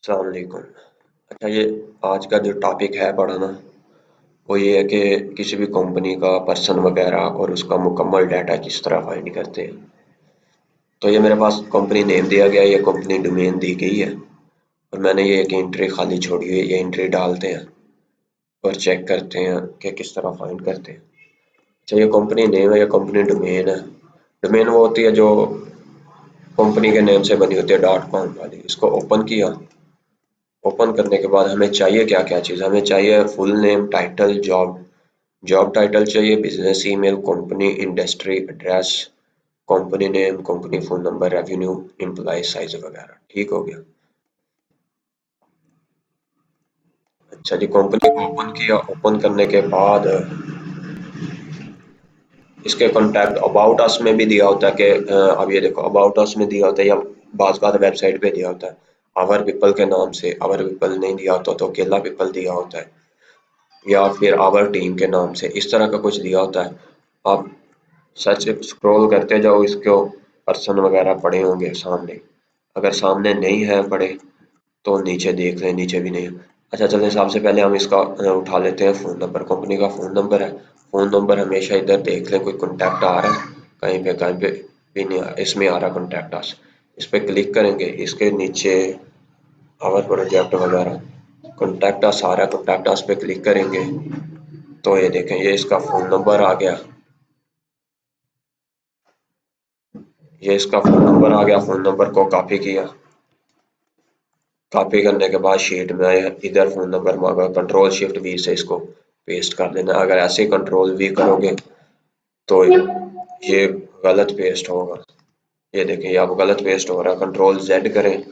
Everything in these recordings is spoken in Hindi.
अस्सलाम वालेकुम। अच्छा, ये आज का जो टॉपिक है पढ़ाना वो ये है कि किसी भी कंपनी का पर्सन वगैरह और उसका मुकम्मल डाटा किस तरह फाइंड करते हैं। तो ये मेरे पास कंपनी नेम दिया गया है, ये कंपनी डोमेन दी गई है और मैंने ये एक एंट्री खाली छोड़ी हुई है। ये एंट्री डालते हैं और चेक करते हैं कि किस तरह फाइंड करते हैं। अच्छा, ये कंपनी नेम है, ये कंपनी डोमेन है। डोमेन वो होती है जो कंपनी के नेम से बनी होती है, .com वाली। इसको ओपन किया। ओपन करने के बाद हमें चाहिए क्या क्या चीज़, हमें चाहिए full name, title, job, job title चाहिए, business email, company, industry, address, company name, company phone number, revenue, employ size वगैरह। ठीक हो गया। अच्छा जी, कंपनी को ओपन किया। ओपन करने के बाद इसके कॉन्टैक्ट अबाउट अस में भी दिया होता है कि अब ये देखो, अबाउट अस में दिया होता है या बाज़ का वेबसाइट पे दिया होता है आवर पीपल के नाम से। आवर पीपल नहीं दिया होता तो अकेला पीपल दिया होता है, या फिर आवर टीम के नाम से, इस तरह का कुछ दिया होता है। आप सच स्क्रॉल करते जाओ, इसको पर्सन वगैरह पड़े होंगे सामने। अगर सामने नहीं है पड़े तो नीचे देख लें, नीचे भी नहीं है। अच्छा चलें, सबसे पहले हम इसका उठा लेते हैं फ़ोन नंबर। कंपनी का फ़ोन नंबर है। फ़ोन नंबर हमेशा इधर देख लें, कोई कॉन्टैक्ट आ रहा है कहीं पे भी नहीं आ रहा। इसमें आ रहा कॉन्टैक्ट अस, इस पर क्लिक करेंगे। इसके नीचे आवर प्रोजेक्ट वगैरह कॉन्टैक्ट अस आ रहा है, कॉन्टैक्ट अस पे क्लिक करेंगे तो ये देखें, ये इसका फ़ोन नंबर आ गया। ये इसका फ़ोन नंबर आ गया। फ़ोन नंबर को कॉपी किया। कॉपी करने के बाद शीट में आया, इधर फ़ोन नंबर मांगा, कंट्रोल शिफ्ट वी से इसको पेस्ट कर देना। अगर ऐसे ही कंट्रोल वी करोगे तो ये गलत पेस्ट होगा। ये देखें, ये अब गलत पेस्ट हो रहा है। कंट्रोल जेड करें,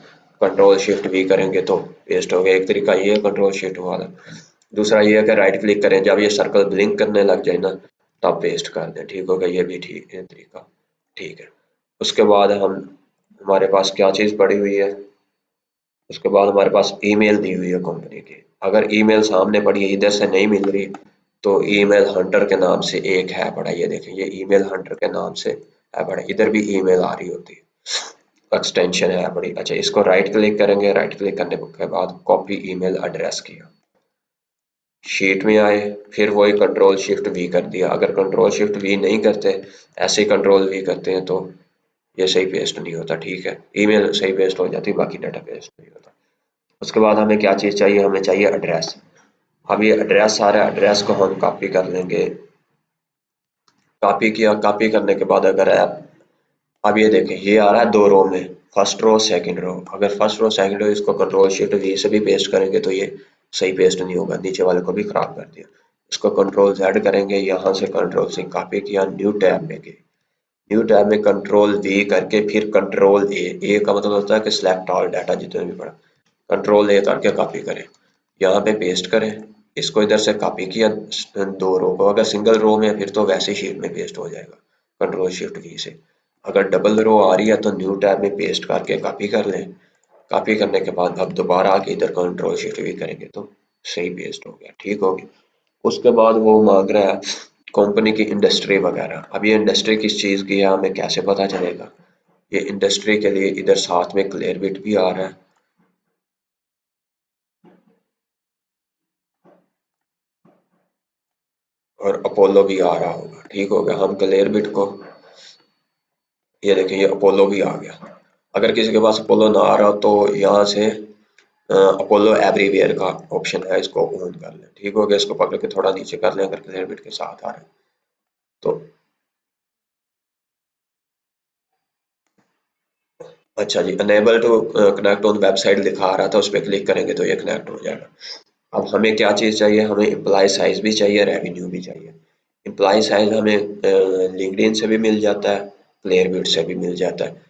कंट्रोल शिफ्ट वी करेंगे तो पेस्ट हो गया। एक तरीका ये है कंट्रोल शिफ्ट वाला। दूसरा ये है कि राइट क्लिक करें, जब ये सर्कल ब्लिंक करने लग जाए ना तब पेस्ट कर दें। ठीक होगा, ये भी ठीक है तरीका। ठीक है। उसके बाद हम हमारे पास क्या चीज़ पड़ी हुई है, उसके बाद हमारे पास ईमेल दी हुई है कंपनी की। अगर ईमेल सामने पड़ी है, इधर से नहीं मिल रही, तो ईमेल हंटर के नाम से एक है पड़ा। ये देखें, ये ईमेल हंटर के नाम से है पड़ा। इधर भी ईमेल आ रही होती है, एक्सटेंशन है बड़ी। अच्छा, इसको राइट क्लिक करेंगे। राइट क्लिक करने के बाद कॉपी ईमेल एड्रेस किया, शीट में आए, फिर वही कंट्रोल शिफ्ट वी कर दिया। अगर कंट्रोल शिफ्ट वी नहीं करते, ऐसे ही कंट्रोल वी करते हैं तो ये सही पेस्ट नहीं होता। ठीक है, ईमेल सही पेस्ट हो जाती, बाकी डाटा पेस्ट नहीं होता। उसके बाद हमें क्या चीज़ चाहिए, हमें चाहिए एड्रेस। अब ये एड्रेस आ रहा है, एड्रेस को हम कॉपी कर लेंगे। कॉपी किया। कॉपी करने के बाद अगर ऐप, अब ये देखें, ये आ रहा है दो रो में, फर्स्ट रो सेकंड रो। अगर फर्स्ट रो सेकंड रो इसको कंट्रोल शिफ्ट वी से भी पेस्ट करेंगे तो ये सही पेस्ट नहीं होगा, नीचे वाले को भी खराब कर दिया। इसको कंट्रोल जेड करेंगे, यहाँ से कंट्रोल से कॉपी किया, न्यू टैब में गए। न्यू टैब में कंट्रोल वी करके फिर कंट्रोल ए का मतलब होता है कि सिलेक्ट ऑल डाटा जितने भी पड़ा, कंट्रोल ए करके कॉपी करें, यहाँ पे पेस्ट करें। इसको इधर से कॉपी किया दो रो को। अगर सिंगल रो में है फिर तो वैसे शीट में पेस्ट हो जाएगा कंट्रोल शिफ्ट वी से। अगर डबल रो आ रही है तो न्यू टैब में पेस्ट करके कॉपी कर लें। कॉपी करने के बाद अब दोबारा आके इधर कंट्रोल शिफ्ट वी करेंगे तो सही पेस्ट हो गया। ठीक हो गया। उसके बाद वो मांग रहा है कंपनी की इंडस्ट्री वगैरह। अब ये इंडस्ट्री किस चीज़ की है हमें कैसे पता चलेगा। ये इंडस्ट्री के लिए इधर साथ में क्लियरबिट भी आ रहा है और अपोलो भी आ रहा होगा। ठीक हो गया। हम क्लियरबिट को, ये देखें, ये अपोलो भी आ गया। अगर किसी के पास अपोलो ना आ रहा तो यहाँ से अपोलो एवरीवेयर का ऑप्शन है, इसको ऑन कर लें। ठीक हो गया। इसको पकड़ के थोड़ा नीचे कर लें अगर क्लियरबिट के साथ आ रहा है तो। अच्छा जी, unable to connect on website लिखा आ रहा था, उस पर क्लिक करेंगे तो ये कनेक्ट हो जाएगा। अब हमें क्या चीज़ चाहिए, हमें एम्प्लॉय साइज भी चाहिए, रेवेन्यू भी चाहिए। एम्प्लॉय साइज हमें लिंक्डइन से भी मिल जाता है, क्लियरबिट से भी मिल जाता है,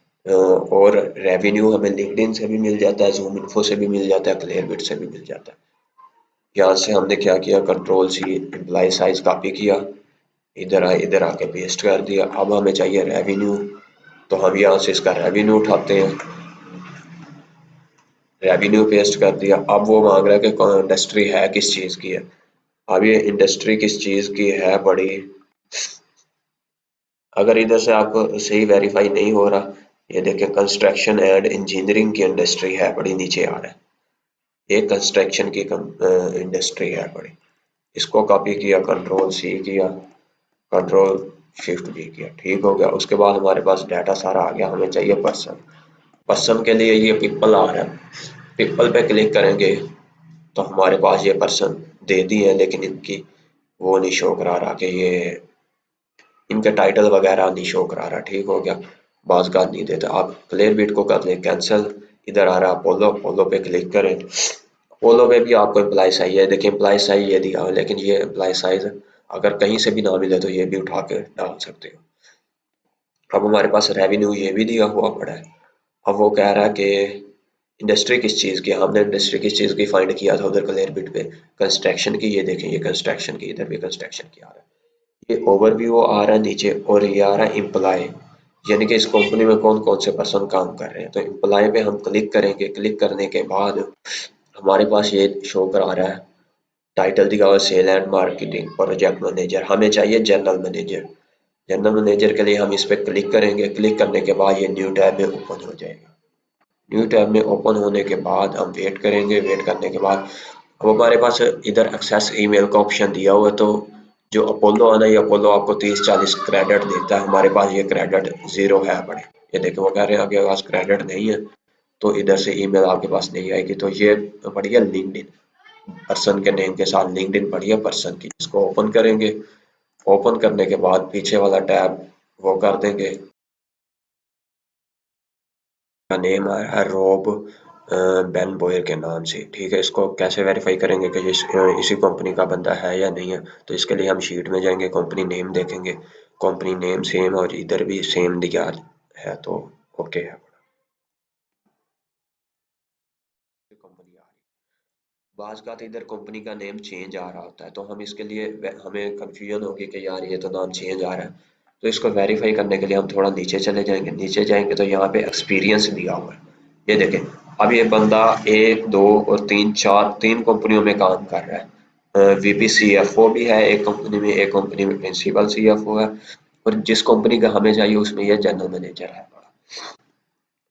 और रेवेन्यू हमें लिंक्डइन से भी मिल जाता है, जूम इन्फो से भी मिल जाता है, क्लियरबिट से भी मिल जाता है। यहाँ से हमने क्या किया, control C employ size copy किया, इधर आए, इधर आके पेस्ट कर दिया। अब हमें चाहिए रेवेन्यू, तो हम यहाँ से इसका रेवेन्यू उठाते हैं, रेवेन्यू पेस्ट कर दिया। अब वो मांग रहा है कि इंडस्ट्री है किस चीज़ की है। अब ये इंडस्ट्री किस चीज़ की है बड़ी, अगर इधर से आपको सही वेरीफाई नहीं हो रहा, ये देखें, कंस्ट्रक्शन एंड इंजीनियरिंग की इंडस्ट्री है बड़ी, नीचे आ रहा है। ये कंस्ट्रक्शन की इंडस्ट्री है बड़ी। इसको कॉपी किया, कंट्रोल सी किया, कंट्रोल शिफ्ट भी किया, ठीक हो गया। उसके बाद हमारे पास डाटा सारा आ गया। हमें चाहिए पर्सन। पर्सन के लिए ये पीपल आ रहा है, पीपल पे क्लिक करेंगे तो हमारे पास ये पर्सन दे दी है, लेकिन इनकी वो नहीं शो करा रहा कि ये इनके टाइटल वगैरह नहीं शो करा रहा, ठीक हो गया। बाज का नहीं देता। आप क्लियर बिट को कर लें कैंसिल। इधर आ रहा है अपोलो, अपोलो पे क्लिक करें। अपोलो पे भी आपको एम्प्लॉय साइज है, देखिए एम्प्लॉय साइज ये दिया है, लेकिन ये एम्प्लॉय साइज अगर कहीं से भी ना मिले तो ये भी उठा के डाल सकते हो। अब हमारे पास रेवेन्यू ये भी दिया हुआ पड़ा है। अब वो कह रहा है कि इंडस्ट्री किस चीज़ की, हमने इंडस्ट्री किस चीज़ की फाइंड किया था उधर क्लियर बिट पे, कंस्ट्रक्शन की। ये देखें, ये कंस्ट्रक्शन की, इधर भी कंस्ट्रक्शन की आ रहा है। ये ओवरव्यू आ रहा है नीचे, और ये आ रहा है एम्प्लॉय, यानी कि इस कंपनी में कौन कौन से पर्सन काम कर रहे हैं। तो एम्प्लॉय पे हम क्लिक करेंगे। क्लिक करने के बाद हमारे पास ये शो करा रहा है, टाइटल दिया हुआ sale and marketing project manager. हमें चाहिए जनरल मैनेजर। जनरल मैनेजर के लिए हम इस पर क्लिक करेंगे। क्लिक करने के बाद ये न्यू टैब में ओपन हो जाएगा। न्यू टैब में ओपन होने के बाद हम वेट करेंगे। वेट करने के बाद अब हमारे पास इधर एक्सेस ईमेल का ऑप्शन दिया हुआ है। तो जो अपोलो आना, ये अपोलो आपको 30-40 क्रेडिट देता है। हमारे पास ये क्रेडिट ज़ीरो है बड़े। ये देखो वो कह रहे हैं आपके पास क्रेडिट नहीं है, तो इधर से ईमेल आपके पास नहीं आएगी। तो ये बढ़िया लिंक्डइन पर्सन के नेम के साथ लिंक्डइन बढ़िया पर्सन की, इसको ओपन करेंगे। ओपन करने के बाद पीछे वाला टैब वो कर देंगे। का नेम आ रहा है रॉब बेन बॉयर के नाम से, ठीक है। इसको कैसे वेरीफाई करेंगे कि इसी कंपनी का बंदा है या नहीं है। तो इसके लिए हम शीट में जाएंगे, कंपनी नेम देखेंगे, कंपनी नेम सेम और इधर भी सेम दिया है, तो ओके है। कंपनी आ रही, बाज का तो इधर कंपनी का नेम चेंज आ रहा होता है, तो हम इसके लिए हमें कंफ्यूजन होगी कि यार ये तो नाम चेंज आ रहा है। तो इसको वेरीफाई करने के लिए हम थोड़ा नीचे चले जाएंगे। नीचे जाएंगे तो यहाँ पे एक्सपीरियंस दिया हुआ है, ये देखें। अब ये बंदा 1, 2 और 3, 4 तीन कंपनियों में काम कर रहा है। वीपी सीएफओ भी है एक कंपनी में, एक कंपनी में प्रिंसिपल सीएफओ है, और जिस कंपनी का हमें चाहिए उसमें ये जनरल मैनेजर है।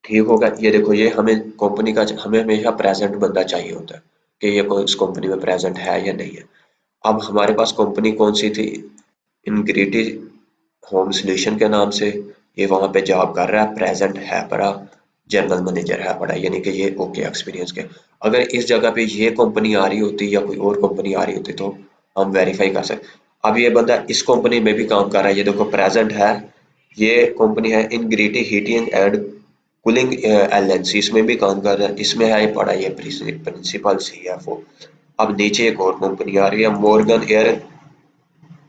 ठीक होगा। ये देखो, ये हमें कंपनी का हमें हमेशा प्रेजेंट बंदा चाहिए होता है कि ये कोई इस कंपनी में प्रेजेंट है या नहीं है। अब हमारे पास कंपनी कौन सी थी, इनग्रिटी होम सोल्यूशन के नाम से। ये वहाँ पे जॉब कर रहा है, प्रेजेंट है पड़ा, जनरल मैनेजर है पड़ा, यानी कि ये ओके एक्सपीरियंस के। अगर इस जगह पे ये कंपनी आ रही होती या कोई और कंपनी आ रही होती तो हम वेरीफाई कर सकते। अब ये बंदा इस कंपनी में भी काम कर रहा है, ये देखो प्रेजेंट है। ये कंपनी है इनग्रिटी हीटिंग एंड कूलिंग एलएनसी, इसमें भी काम कर रहा है। इसमें है पड़ा ये प्रिंसिपल सीएफओ। अब नीचे एक और कंपनी आ रही है मॉर्गन एयर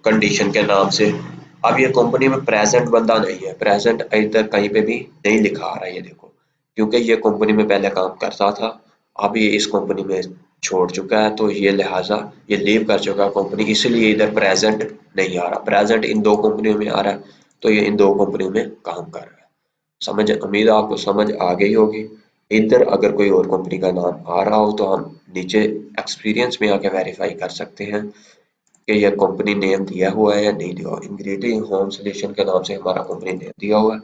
कंडीशन के नाम से। अब ये कंपनी में प्रेजेंट बंदा नहीं है, प्रेजेंट इधर कहीं पे भी नहीं लिखा आ रहा है, ये देखो, क्योंकि ये कंपनी में पहले काम करता था। अब ये इस कंपनी में छोड़ चुका है, तो ये लिहाजा ये लीव कर चुका है कंपनी, इसलिए इधर प्रेजेंट नहीं आ रहा। प्रेजेंट इन दो कंपनियों में आ रहा है, तो ये इन दो कंपनियों में काम कर रहा है। समझ, उम्मीद है आपको समझ आ गई होगी। इधर अगर कोई और कंपनी का नाम आ रहा हो तो हम नीचे एक्सपीरियंस में आके वेरीफाई कर सकते हैं कि यह कंपनी नेम दिया हुआ है या नहीं दिया हुआ। इंग्रेडिएंट होम सोल्यूशन के नाम से हमारा कंपनी नेम दिया हुआ है।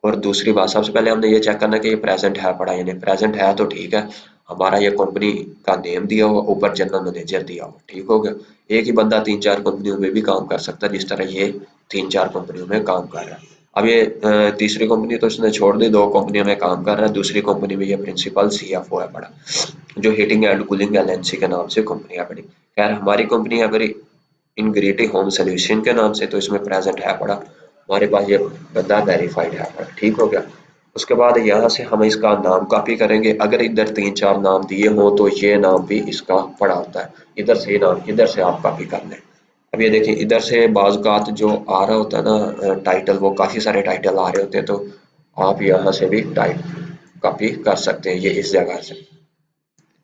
और दूसरी बात, सबसे पहले हमने ये चेक करना है कि ये प्रेजेंट है पड़ा, यानी प्रेजेंट है तो ठीक है। हमारा ये कंपनी का नेम दिया हुआ, ऊपर जनरल मैनेजर दिया हुआ, ठीक हो गया। एक ही बंदा 3-4 कंपनियों में भी काम कर सकता है, जिस तरह ये 3-4 कंपनियों में काम कर रहा है। अब ये तीसरी कंपनी तो इसने छोड़ दी, 2 कंपनियों में काम कर रहा है। दूसरी कंपनी में ये प्रिंसिपल सीएफओ है पड़ा, जो हीटिंग एंड कूलिंग एलएनसी के नाम से कंपनी है बड़ी। खैर हमारी कंपनी है बड़ी इनग्रेटी होम सोल्यूशन के नाम से, तो इसमें प्रेजेंट है पड़ा, हमारे पास ये बंदा वेरीफाइड है पड़ा, ठीक हो गया। उसके बाद यहाँ से हम इसका नाम कॉपी करेंगे। अगर इधर 3-4 नाम दिए हों तो ये नाम भी इसका पड़ा होता है, इधर से नाम इधर से आप कॉपी कर लें। अब ये देखिए, इधर से बाज़ जो आ रहा होता है ना टाइटल, वो काफ़ी सारे टाइटल आ रहे होते हैं, तो आप यहाँ से भी टाइप कॉपी कर सकते हैं, ये इस जगह से,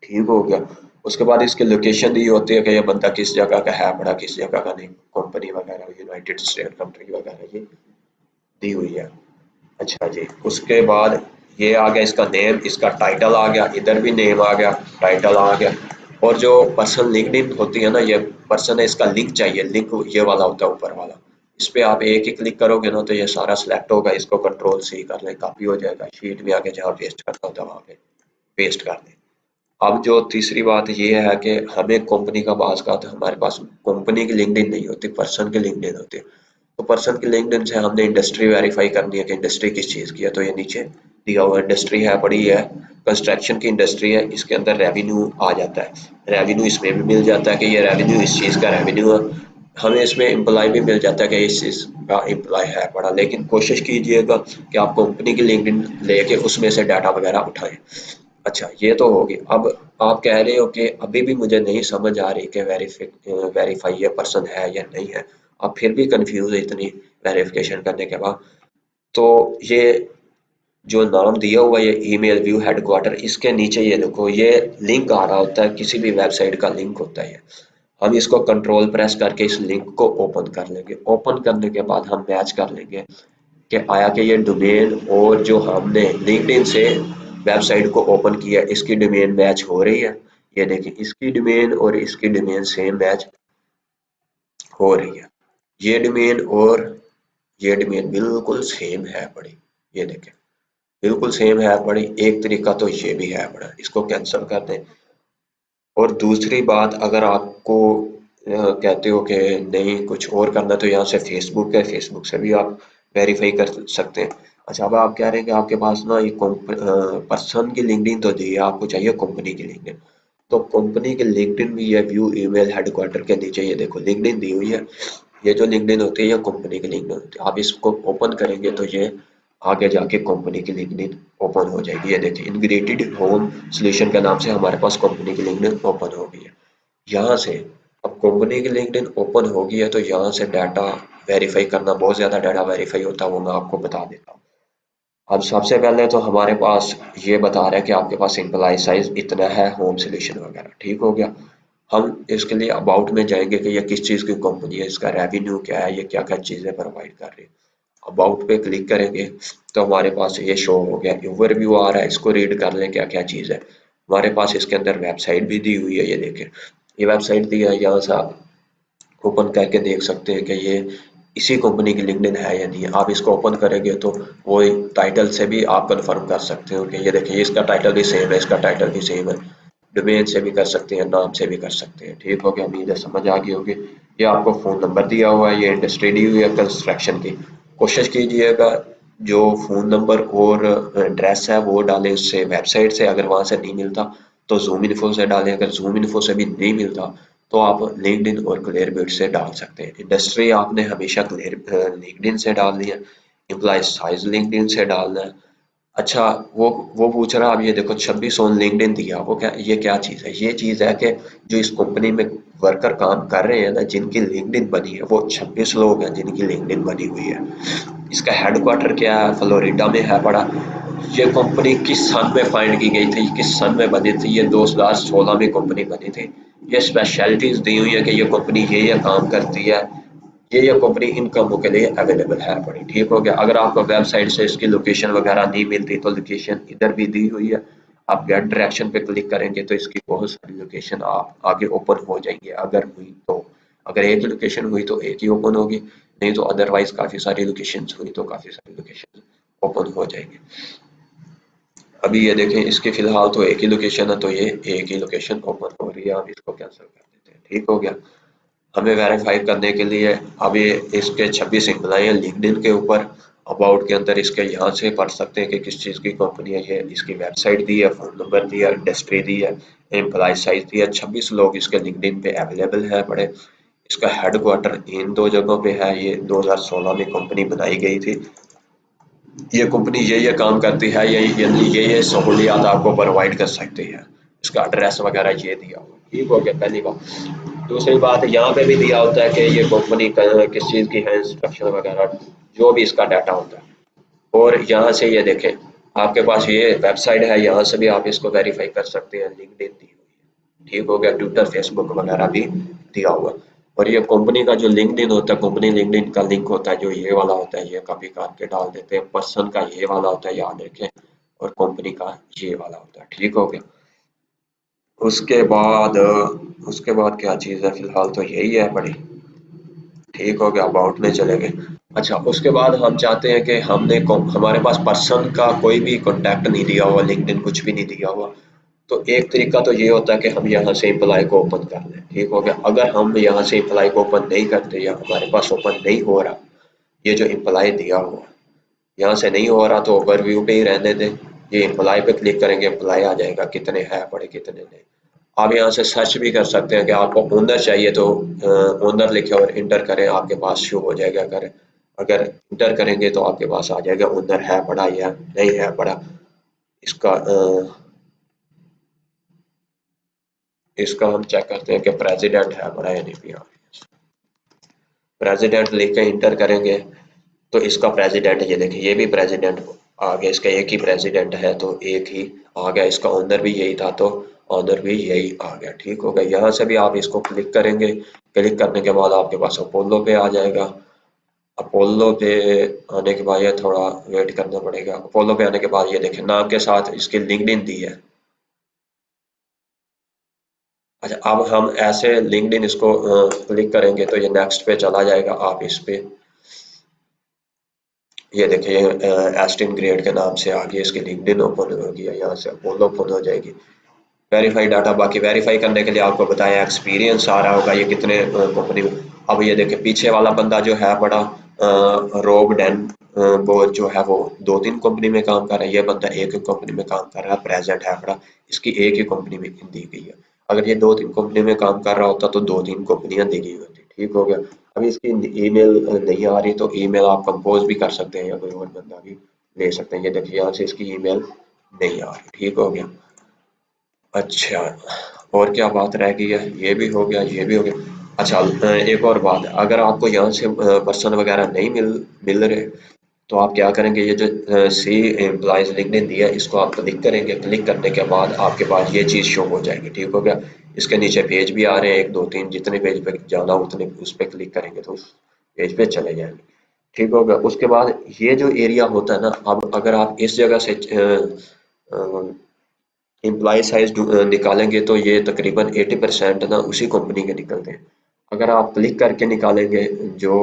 ठीक हो गया। उसके बाद इसकी लोकेशन दी होती है कि ये बंदा किस जगह का है बड़ा, किस जगह का नहीं, कंपनी वगैरह यूनाइटेड स्टेट कंट्री वगैरह ये दी हुई है। अच्छा जी, उसके बाद ये आ गया इसका नेम, इसका टाइटल आ गया, इधर भी नेम आ गया, टाइटल आ गया। और जो पर्सन लिंक्डइन होती है ना, ये पर्सन है, इसका लिंक चाहिए, लिंक ये वाला होता है ऊपर वाला। इस पे आप एक ही क्लिक करोगे ना तो ये सारा सिलेक्ट होगा। इसको कंट्रोल सी कर ले, कॉपी हो जाएगा, शीट में आके जहाँ पेस्ट करना होता है वहाँ पे पेस्ट कर दें। अब जो तीसरी बात ये है कि हमें कंपनी का बाज़ का हमारे पास कंपनी की लिंक्डइन नहीं होती, पर्सन की लिंक्डइन होती है। तो पर्सन की लिंक्डइन से हमने इंडस्ट्री वेरीफाई करनी है कि इंडस्ट्री किस चीज़ की है। तो ये नीचे दिया हुआ इंडस्ट्री है, बड़ी है, कंस्ट्रक्शन की इंडस्ट्री है, इसके अंदर रेवेन्यू आ जाता है। रेवेन्यू इसमें भी मिल जाता है कि ये रेवेन्यू इस चीज़ का रेवेन्यू है। हमें इसमें एम्प्लॉय भी मिल जाता है कि इस चीज़ का एम्प्लॉय है पड़ा। लेकिन कोशिश कीजिएगा कि आप कंपनी की लिंक्डइन लेके उसमें से डाटा वगैरह उठाएं। अच्छा, ये तो होगी। अब आप कह रहे हो कि अभी भी मुझे नहीं समझ आ रही कि वेरीफाई ये पर्सन है या नहीं है। आप फिर भी कंफ्यूज है इतनी वेरिफिकेशन करने के बाद। तो ये जो नाम दिया हुआ है, ये ईमेल व्यू हेडक्वार्टर, इसके नीचे ये देखो, ये लिंक आ रहा होता है, किसी भी वेबसाइट का लिंक होता है ये। हम इसको कंट्रोल प्रेस करके इस लिंक को ओपन कर लेंगे। ओपन करने के बाद हम मैच कर लेंगे कि आया कि ये डोमेन और जो हमने लिंक्डइन से वेबसाइट को ओपन किया इसकी डोमेन मैच हो रही है। ये देखिए, इसकी डोमेन और इसकी डोमेन सेम मैच हो रही है। ये डोमेन और ये डोमेन बिल्कुल सेम है बड़ी। ये देखें, बिल्कुल सेम है बड़ी। एक तरीका तो ये भी है बड़ा, इसको कैंसिल कर दें। और दूसरी बात, अगर आपको कहते हो कि नहीं कुछ और करना, तो यहाँ से फेसबुक है, फेसबुक से भी आप वेरीफाई कर सकते हैं। अच्छा, अब आप कह रहे हैं कि आपके पास ना ये पर्सन की लिंक्डइन तो दी है, आपको चाहिए कंपनी की लिंक्डइन। तो कंपनी की लिंक्डइन भी है, व्यू ईमेल हेडक्वार्टर के नीचे ये देखो लिंक्डइन दी हुई है। ये जो लिंक्डइन होती है ये कंपनी की लिंक्डइन होती है। आप इसको ओपन करेंगे तो ये आगे जाके कंपनी की लिंक्डइन ओपन हो जाएगी। ये देखिए, इंटीग्रेटेड होम सॉल्यूशन के नाम से हमारे पास कंपनी की लिंक्डइन ओपन हो गई है। यहाँ से अब कंपनी की लिंक्डइन ओपन हो गई है, तो यहाँ से डाटा वेरीफाई करना, बहुत ज़्यादा डाटा वेरीफाई होता है, वो मैं आपको बता देता हूँ। अब सबसे पहले तो हमारे पास ये बता रहा है कि आपके पास एम्प्लॉय साइज इतना है, होम सॉल्यूशन वगैरह, ठीक हो गया। हम इसके लिए अबाउट में जाएंगे कि ये किस चीज़ की कंपनी है, इसका रेवेन्यू क्या है, ये क्या क्या चीज़ें प्रोवाइड कर रही है। अबाउट पे क्लिक करेंगे तो हमारे पास ये शो हो गया, ओवरव्यू आ रहा है, इसको रीड कर लें क्या क्या चीज़ है। हमारे पास इसके अंदर वेबसाइट भी दी हुई है, ये देखें, ये वेबसाइट दी है। यहाँ से आप ओपन करके देख सकते हैं कि ये इसी कंपनी की लिंक्डइन है या नहीं है। आप इसको ओपन करेंगे तो वो टाइटल से भी आप कंफर्म कर सकते हो कि ये देखिए, इसका टाइटल भी सेम है, इसका टाइटल भी सेम है। डोमेन से भी कर सकते हैं, नाम से भी कर सकते हैं। ठीक हो गया, उम्मीद है समझ आ गई होगी। ये आपको फ़ोन नंबर दिया हुआ है, ये इंडस्ट्री दी हुई है कंस्ट्रक्शन की। कोशिश कीजिएगा जो फ़ोन नंबर और एड्रेस है वो डालें उससे, वेबसाइट से। अगर वहाँ से नहीं मिलता तो ज़ूम इन्फो से डालें। अगर ज़ूम इन्फो से भी नहीं मिलता तो आप लिंक्डइन और क्लियरबिट से डाल सकते हैं। इंडस्ट्री आपने हमेशा लिंक्डइन से डालनी है। एम्प्लॉय साइज लिंक्डइन से डालना है। अच्छा, वो पूछ रहा है, अब ये देखो 26 ऑन लिंक्डइन दिया, वो क्या, ये क्या चीज़ है? ये चीज़ है कि जो इस कंपनी में वर्कर काम कर रहे हैं ना, जिनकी लिंक्डइन बनी है, वो 26 लोग हैं जिनकी लिंक्डइन बनी हुई है। इसका हेडक्वार्टर क्या है, फ्लोरिडा में है पड़ा। ये कंपनी किस सन में फाइंड की गई थी, किस सन में बनी थी? ये 2016 में कंपनी बनी थी। ये स्पेशलिटीज दी हुई है कि ये कंपनी ये काम करती है, ये कंपनी इन कामों के लिए अवेलेबल है पड़ी। ठीक हो गया। अगर आपको वेबसाइट से इसकी लोकेशन वगैरह नहीं मिलती तो लोकेशन इधर भी दी हुई है। आप गेट डायरेक्शन पे क्लिक करेंगे तो इसकी बहुत सारी लोकेशन आप आगे ओपन हो जाएंगे। अगर हुई तो, अगर एक लोकेशन हुई तो एक ही ओपन होगी, नहीं तो अदरवाइज काफ़ी सारी लोकेशन हुई तो काफ़ी सारी लोकेशन ओपन हो जाएंगे। अभी ये देखें, इसकी फ़िलहाल तो एक ही लोकेशन है, तो ये एक ही लोकेशन ओपन हो रही है। आप इसको कैंसिल कर देते हैं। ठीक हो गया। हमें वेरीफाई करने के लिए अब ये इसके 26 एम्प्लॉय हैं लिंक्डइन के ऊपर। अबाउट के अंदर इसके यहाँ से पढ़ सकते हैं कि किस चीज़ की कंपनी है ये। इसकी वेबसाइट दी है, फ़ोन नंबर दिया, इंडस्ट्री दी है, एम्प्लॉय साइज दिया, 26 लोग इसके लिंक्डइन पे अवेलेबल है बड़े। इसका हेडक्वार्टर इन दो जगहों पे है। ये 2016 में कंपनी बनाई गई थी। ये कंपनी ये काम करती है, ये सहूलियात आपको प्रोवाइड कर सकती है। इसका एड्रेस वगैरह ये दिया हुआ। ठीक हो गया, पहली बात। दूसरी बात, यहाँ पे भी दिया होता है कि ये कंपनी किस चीज़ की है, इंस्ट्रक्शन वगैरह जो भी इसका डाटा होता है। और यहाँ से ये देखें, आपके पास ये वेबसाइट है, यहाँ से भी आप इसको वेरीफाई कर सकते हैं। लिंक्डइन दी हुई है। ठीक हो गया। ट्विटर, फेसबुक वगैरह भी दिया हुआ। और ये कंपनी का जो लिंक्डइन होता है, कंपनी लिंक्डइन का लिंक होता है जो ये वाला होता है, ये कॉपी करके डाल देते हैं। पर्सन का ये वाला होता है, याद रखें। और कंपनी का ये वाला होता है। ठीक हो गया। उसके बाद क्या चीज़ है, फिलहाल तो यही है बड़ी। ठीक हो गया, अबाउट में चले गए। अच्छा, उसके बाद हम चाहते हैं कि हमारे पास पर्सन का कोई भी कॉन्टैक्ट नहीं दिया हुआ, लिंक्डइन कुछ भी नहीं दिया हुआ। तो एक तरीका तो ये होता है कि हम यहाँ से इम्प्लाई को ओपन कर लें, ठीक हो गया। अगर हम यहाँ से इम्प्लाई को ओपन नहीं करते या हमारे पास ओपन नहीं हो रहा, ये जो इम्प्लाई दिया हुआ यहाँ से नहीं हो रहा, तो ओवरव्यू पे ही रहने दें। ये इम्प्लाई पे क्लिक करेंगे, इम्प्लाई आ जाएगा कितने हैं पड़े कितने नहीं। आप यहाँ से सर्च भी कर सकते हैं कि आपको ओनर चाहिए तो ओनर लिखे और इंटर करें, आपके पास शो हो जाएगा। अगर अगर इंटर करेंगे तो आपके पास आ जाएगा ओनर है पड़ा या नहीं है पड़ा। इसका इसका हम चेक करते हैं कि प्रेसिडेंट है पड़ा या नहीं। प्रेसिडेंट लिख के इंटर करेंगे तो इसका प्रेसिडेंट ये देखिए, ये भी प्रेसिडेंट आ गया, इसका एक ही प्रेसिडेंट है तो एक ही आ गया। इसका ओनर भी यही था तो ओनर भी यही आ गया, ठीक हो गया। यहाँ से भी आप इसको क्लिक करेंगे, क्लिक करने के बाद आपके पास अपोलो पे आ जाएगा। अपोलो पे आने के बाद ये थोड़ा वेट करना पड़ेगा। अपोलो पे आने के बाद ये देखें नाम के साथ इसकी लिंक्डइन दी है। अच्छा, अब हम ऐसे लिंक्डइन इसको क्लिक करेंगे तो ये नेक्स्ट पे चला जाएगा। आप इस पे ये देखिए एस्टिन ग्रेड के नाम से आगे इसकी लिंक्डइन ओपन होगी, यहाँ से अपोलो ओपन हो जाएगी। वेरीफाई डाटा, बाकी वेरीफाई करने के लिए आपको बताया एक्सपीरियंस आ रहा होगा ये कितने कंपनी में। अब ये देखिए पीछे वाला बंदा जो है बड़ा रोब डैन वो जो है वो 2-3 कंपनी में काम कर रहा है, ये बंदा एक ही कंपनी में काम कर रहा है, प्रेजेंट है बड़ा इसकी एक ही कंपनी में दी गई है। अगर ये 2-3 कंपनी में काम कर रहा होता तो 2-3 कंपनियां दी गई होती, ठीक हो गया। अभी इसकी ईमेल नहीं आ रही तो ईमेल आप कंपोज भी कर सकते हैं या कोई और बंदा भी ले सकते हैं। ये देखिए यहाँ से इसकी ईमेल नहीं आ रही, ठीक हो गया। अच्छा, और क्या बात रह गई है, ये भी हो गया ये भी हो गया। अच्छा एक और बात, अगर आपको यहाँ से पर्सन वगैरह नहीं मिल मिल रहे तो आप क्या करेंगे, ये जो सी एम्प्लॉयज लिंक्डइन दिया है इसको आप क्लिक करेंगे। क्लिक करने के बाद आपके पास ये चीज़ शो हो जाएगी, ठीक हो गया। इसके नीचे पेज भी आ रहे हैं 1 2 3, जितने पेज पे जाना उतने उस पर क्लिक करेंगे तो उस पेज पे चले जाएंगे, ठीक हो गया। उसके बाद ये जो एरिया होता है ना, अब अगर आप इस जगह से एम्प्लॉय साइज निकालेंगे तो ये तकरीबन 80% ना उसी कंपनी के निकलते हैं। अगर आप क्लिक करके निकालेंगे जो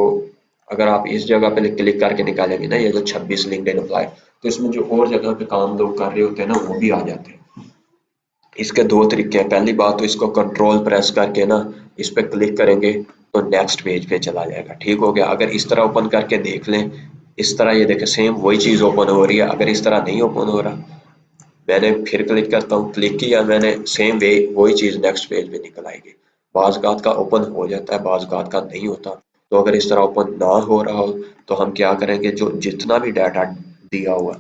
अगर आप इस जगह पे क्लिक करके निकालेंगे ना, ये जो 26 लिंक्डइन अप्लाई, तो इसमें जो और जगह पे काम लोग कर रहे होते हैं ना वो भी आ जाते हैं। इसके दो तरीके हैं, पहली बात तो इसको कंट्रोल प्रेस करके ना इस पे क्लिक करेंगे तो नेक्स्ट पेज पे चला जाएगा, ठीक हो गया। अगर इस तरह ओपन करके देख लें, इस तरह ये देखें सेम वही चीज़ ओपन हो रही है। अगर इस तरह नहीं ओपन हो रहा, मैंने फिर क्लिक करता हूँ, क्लिक किया मैंने, सेम वे वही चीज़ नेक्स्ट पेज पे निकल आएगी। बाज़ गात का ओपन हो जाता है, बाज़ गात का नहीं होता। तो अगर इस तरह ओपन ना हो रहा हो तो हम क्या करेंगे, जो जितना भी डाटा दिया हुआ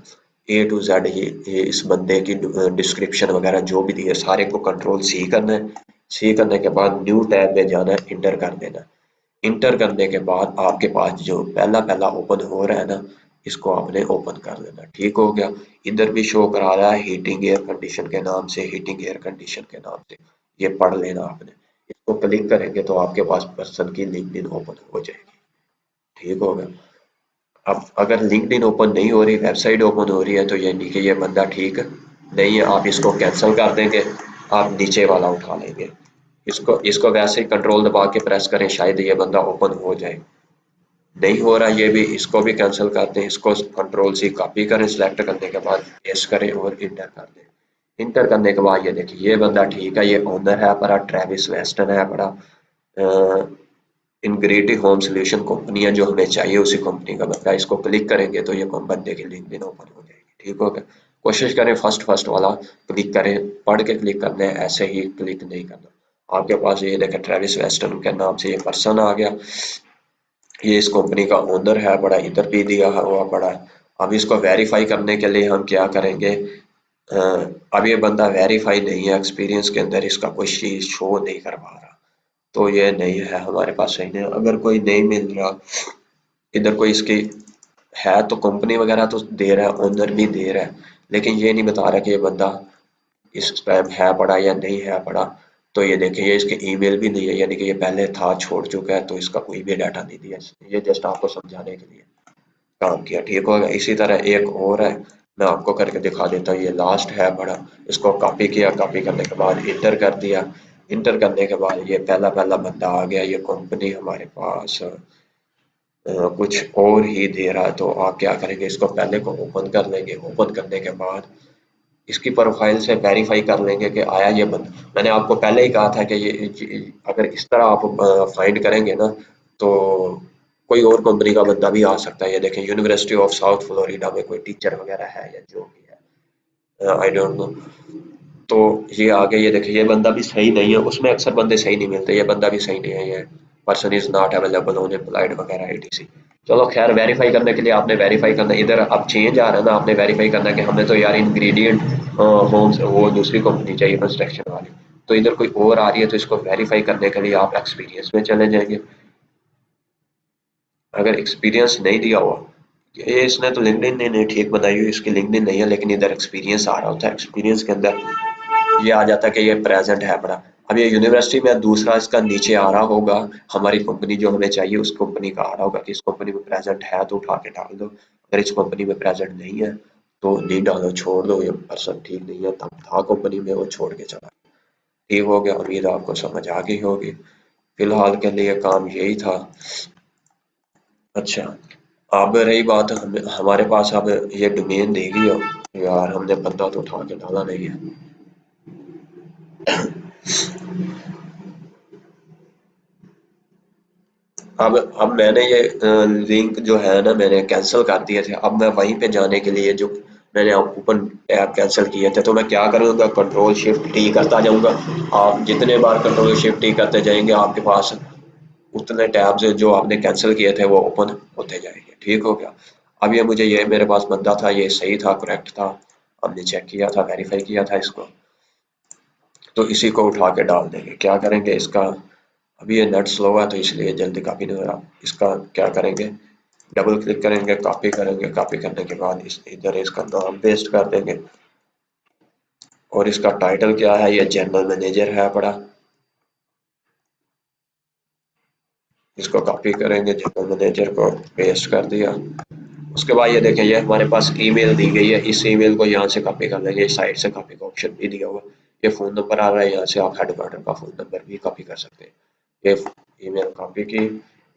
A to Z, ये इस बंदे की डिस्क्रिप्शन वगैरह जो भी दी है सारे को कंट्रोल C करना है। C करने के बाद न्यू टैब में जाना है, इंटर कर देना है। इंटर करने के बाद आपके पास जो पहला पहला ओपन हो रहा है ना, इसको आपने ओपन कर लेना, ठीक हो गया। इधर भी शो करा रहा है हीटिंग एयर कंडीशन के नाम से, हीटिंग एयर कंडीशन के नाम से, ये पढ़ लेना आपने। इसको क्लिक करेंगे तो आपके पास पर्सन की लिंक्डइन ओपन हो जाएगी, ठीक हो गया। अब अगर लिंक्डइन ओपन नहीं हो रही, वेबसाइट ओपन हो रही है, तो यानी कि ये बंदा ठीक नहीं है, आप इसको कैंसिल कर देंगे, आप नीचे वाला उठा लेंगे। इसको इसको वैसे ही कंट्रोल दबा के प्रेस करें, शायद ये बंदा ओपन हो जाए। नहीं हो रहा ये भी, इसको भी कैंसिल करते हैं, इसको कंट्रोल सी कॉपी करें, सिलेक्ट करने के बाद पेस्ट करें और इंटर कर दें। इंटर करने के बाद ये देखिए ये बंदा ठीक है, ये ओनर है पड़ा, ट्रेविस वेस्टन है पड़ा। इनग्रेटी होम सोल्यूशन कंपनी है जो हमें चाहिए, उसी कंपनी का बंदा। इसको क्लिक करेंगे तो ये बंदे की लिंक्डइन ओपन हो जाएगी, ठीक हो गया। कोशिश करें फर्स्ट फर्स्ट वाला क्लिक करें, पढ़ के क्लिक करना है, ऐसे ही क्लिक नहीं करना। आपके पास ये देखें ट्रेविस वेस्टन के नाम से ये पर्सन आ गया, ये इस कंपनी का ओनर है बड़ा, इधर भी दिया हुआ पड़ा है। अब इसको वेरीफाई करने के लिए हम क्या करेंगे, अ, अब ये बंदा वेरीफाई नहीं है, एक्सपीरियंस के अंदर इसका कोई चीज शो नहीं कर पा रहा, तो ये नहीं है हमारे पास, सही नहीं है। अगर कोई नहीं मिल रहा, इधर कोई इसकी है तो कंपनी वगैरह तो दे रहा है, ओनर भी दे रहा है, लेकिन ये नहीं बता रहा कि ये बंदा इस टाइम है पड़ा या नहीं है पड़ा। तो ये देखिए ये इसके ईमेल भी नहीं है, यानी कि ये पहले था छोड़ चुका है, तो इसका कोई भी डाटा नहीं दिया इसने। ये जस्ट आपको समझाने के लिए काम किया, ठीक होगा। इसी तरह एक और है, मैं आपको करके दिखा देता हूँ। ये लास्ट है बड़ा, इसको कॉपी किया, कॉपी करने के बाद इंटर कर दिया। इंटर करने के बाद ये पहला पहला बंदा आ गया, ये कंपनी हमारे पास कुछ और ही दे रहा है। तो आप क्या करेंगे, इसको पहले को ओपन कर लेंगे। ओपन करने के बाद इसकी प्रोफाइल से वेरीफाई कर लेंगे कि आया ये बंदा। मैंने आपको पहले ही कहा था कि अगर इस तरह आप फाइंड करेंगे ना तो कोई और कंपनी का बंदा भी आ सकता है। ये देखें, यूनिवर्सिटी ऑफ साउथ फ्लोरिडा में कोई टीचर वगैरह है या जो भी है, आई डोंट नो। तो ये आगे ये देखिए, ये बंदा भी सही नहीं है, उसमें अक्सर बंदे सही नहीं मिलते, ये बंदा भी सही नहीं है, ये person is not available on employed वगैरह एटीसी। चलो खैर, वेरीफाई करने के लिए आपने वेरीफाई करना, इधर अब चेंज आ रहा है ना, आपने वेरीफाई करना कि हमें तो यार इंग्रेडिएंट होम्स वो दूसरी कंपनी चाहिए कंस्ट्रक्शन वाली, तो इधर कोई और आ रही है, तो इसको वेरीफाई करने के लिए आप एक्सपीरियंस में चले जाएंगे। अगर एक्सपीरियंस नहीं दिया हुआ, ये इसने तो लिंक्डइन ने नहीं ठीक बनाई हुई, इसकी लिंक्डइन नहीं है, लेकिन इधर एक्सपीरियंस आ रहा होता है, एक्सपीरियंस के अंदर ये आ जाता है कि ये प्रेजेंट है पड़ा। अब ये यूनिवर्सिटी में दूसरा इसका नीचे आ रहा होगा, हमारी कंपनी जो हमें चाहिए उस कंपनी का आ रहा होगा कि इस कंपनी में प्रेजेंट है तो उठा के डाल दो, अगर इस कंपनी में प्रेजेंट नहीं है तो नहीं डालो, छोड़ दो, ये पर्सन ठीक नहीं है, तब था कंपनी में वो छोड़ के चला। ठीक हो गया, उम्मीद आपको समझ आ गई होगी। फिलहाल के लिए काम यही था। अच्छा, अब रही बात हमारे पास अब ये डोमेन दे गई हो, यार हमने बंदा तो उठा के डाला नहीं है। अब मैंने ये लिंक जो है ना मैंने कैंसिल कर दिए थे, अब मैं वहीं पे जाने के लिए जो मैंने ओपन टैब कैंसिल किए थे, तो मैं क्या करूँगा, कंट्रोल शिफ्ट टी करता जाऊँगा। आप जितने बार कंट्रोल शिफ्ट टी करते जाएंगे आपके पास उतने टैब्स जो आपने कैंसिल किए थे वो ओपन होते जाएंगे। ठीक हो गया। अब ये मुझे, ये मेरे पास बंदा था, ये सही था, करेक्ट था, हमने चेक किया था, वेरीफाई किया था इसको, तो इसी को उठा के डाल देंगे। क्या करेंगे इसका, अभी ये नेट स्लो है तो इसलिए जल्दी कॉपी नहीं हो रहा, इसका क्या करेंगे, डबल क्लिक करेंगे, कॉपी करेंगे, कॉपी करने के बाद इस इधर इसका नाम पेस्ट कर देंगे, और इसका टाइटल क्या है, ये जनरल मैनेजर है पड़ा, इसको कॉपी करेंगे, जनरल मैनेजर को पेस्ट कर दिया। उसके बाद ये देखें, ये हमारे पास ईमेल दी गई है, इस ईमेल को यहाँ से कॉपी कर लेंगे, इस साइड से कॉपी का ऑप्शन भी दिया हुआ है। ये फ़ोन नंबर आ रहा है, यहाँ से आप हेडक्वार्टर का फ़ोन नंबर भी कॉपी कर सकते हैं। ये ईमेल कॉपी की,